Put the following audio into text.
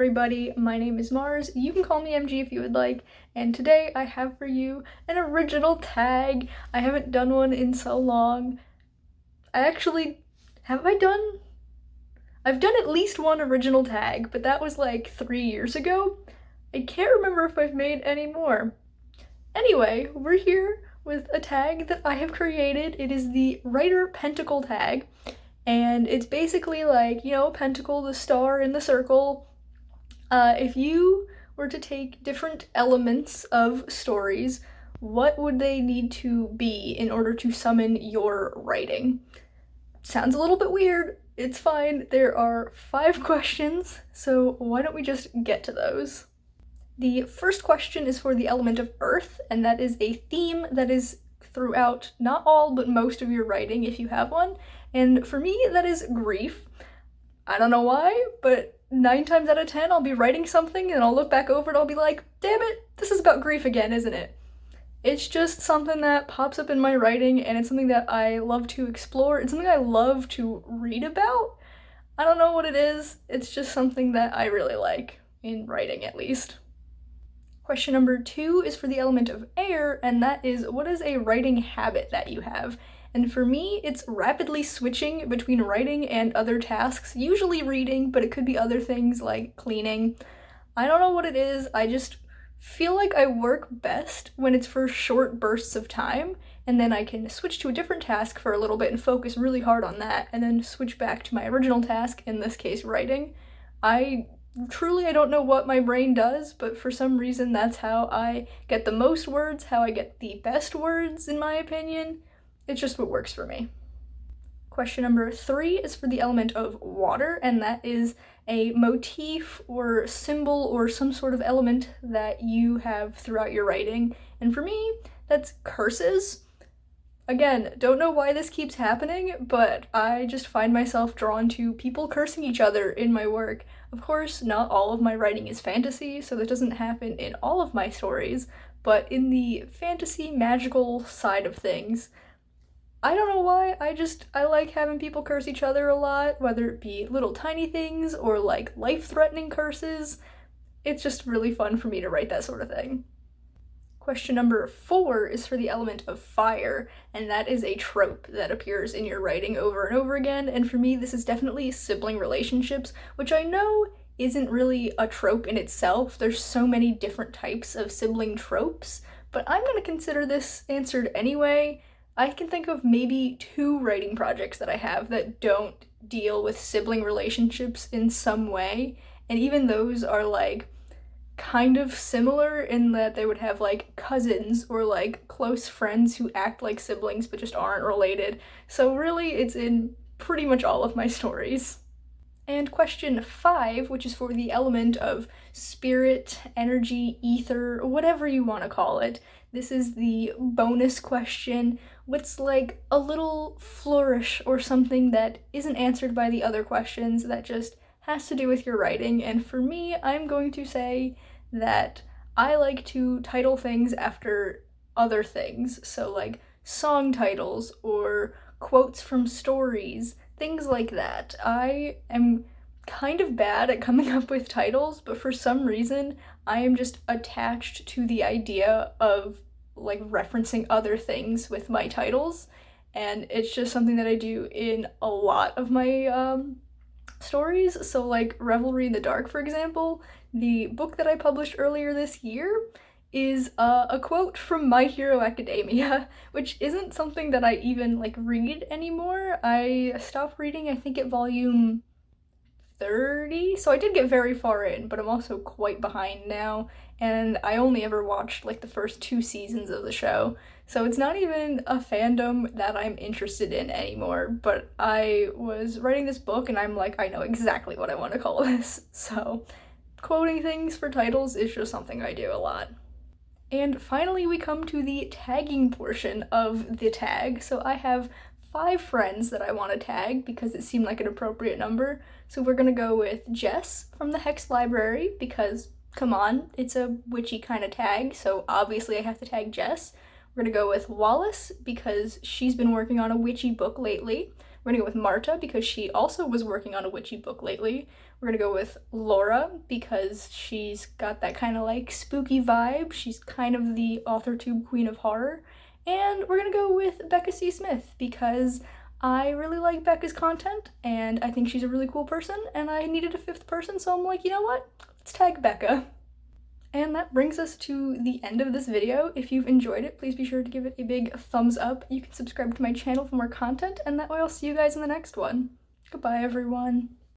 everybody, my name is Mars. You can call me MG if you would like, and today I have for you an original tag. I haven't done one in so long. I've done at least one original tag, but that was like 3 years ago. I can't remember if I've made any more. Anyway, we're here with a tag that I have created. It is the Writer Pentacle tag. And it's basically like, Pentacle, the star in the circle. If you were to take different elements of stories, what would they need to be in order to summon your writing? Sounds a little bit weird. It's fine. There are 5 questions, so why don't we just get to those? The first question is for the element of earth, and that is a theme that is throughout not all but most of your writing if you have one. And for me, that is grief. I don't know why, but 9 times out of 10, I'll be writing something and I'll look back over it and I'll be like, damn it, this is about grief again, isn't it? It's just something that pops up in my writing and it's something that I love to explore. It's something I love to read about. I don't know what it is. It's just something that I really like, in writing at least. Question number 2 is for the element of air, and that is, what is a writing habit that you have? And for me, it's rapidly switching between writing and other tasks, usually reading, but it could be other things like cleaning. I don't know what it is, I just feel like I work best when it's for short bursts of time, and then I can switch to a different task for a little bit and focus really hard on that, and then switch back to my original task, in this case writing. I don't know what my brain does, but for some reason that's how I get the most words, how I get the best words, in my opinion. It's just what works for me. Question number 3 is for the element of water, and that is a motif or symbol or some sort of element that you have throughout your writing. And for me, that's curses. Again, don't know why this keeps happening, but I just find myself drawn to people cursing each other in my work. Of course, not all of my writing is fantasy, so that doesn't happen in all of my stories, but in the fantasy magical side of things, I don't know why, I like having people curse each other a lot, whether it be little tiny things or like life-threatening curses. It's just really fun for me to write that sort of thing. Question number 4 is for the element of fire, and that is a trope that appears in your writing over and over again, and for me this is definitely sibling relationships, which I know isn't really a trope in itself. There's so many different types of sibling tropes, but I'm gonna consider this answered anyway. I can think of maybe 2 writing projects that I have that don't deal with sibling relationships in some way, and even those are like kind of similar in that they would have like cousins or like close friends who act like siblings but just aren't related. So really it's in pretty much all of my stories. And question 5, which is for the element of spirit, energy, ether, whatever you want to call it. This is the bonus question. What's like a little flourish or something that isn't answered by the other questions that just has to do with your writing? And for me, I'm going to say that I like to title things after other things. So like song titles or quotes from stories, things like that. I am kind of bad at coming up with titles, but for some reason I am just attached to the idea of like referencing other things with my titles, and it's just something that I do in a lot of my stories. So like Revelry in the Dark, for example, the book that I published earlier this year is a quote from My Hero Academia, which isn't something that I even like read anymore. I stopped reading, I think, at volume 30, so I did get very far in, but I'm also quite behind now, and I only ever watched like the first 2 seasons of the show, so it's not even a fandom that I'm interested in anymore. But I was writing this book and I'm like, I know exactly what I want to call this, so quoting things for titles is just something I do a lot. And finally we come to the tagging portion of the tag. So I have 5 friends that I want to tag because it seemed like an appropriate number. So we're gonna go with Jess from the Hex Library because, come on, it's a witchy kind of tag, so obviously I have to tag Jess. We're gonna go with Wallace because she's been working on a witchy book lately. We're gonna go with Marta because she also was working on a witchy book lately. We're gonna go with Laura because she's got that kind of like spooky vibe. She's kind of the AuthorTube queen of horror. And we're gonna go with Becca C. Smith because I really like Becca's content and I think she's a really cool person and I needed a fifth person, so I'm like, you know what? Let's tag Becca. And that brings us to the end of this video. If you've enjoyed it, please be sure to give it a big thumbs up. You can subscribe to my channel for more content, and that way I'll see you guys in the next one. Goodbye, everyone.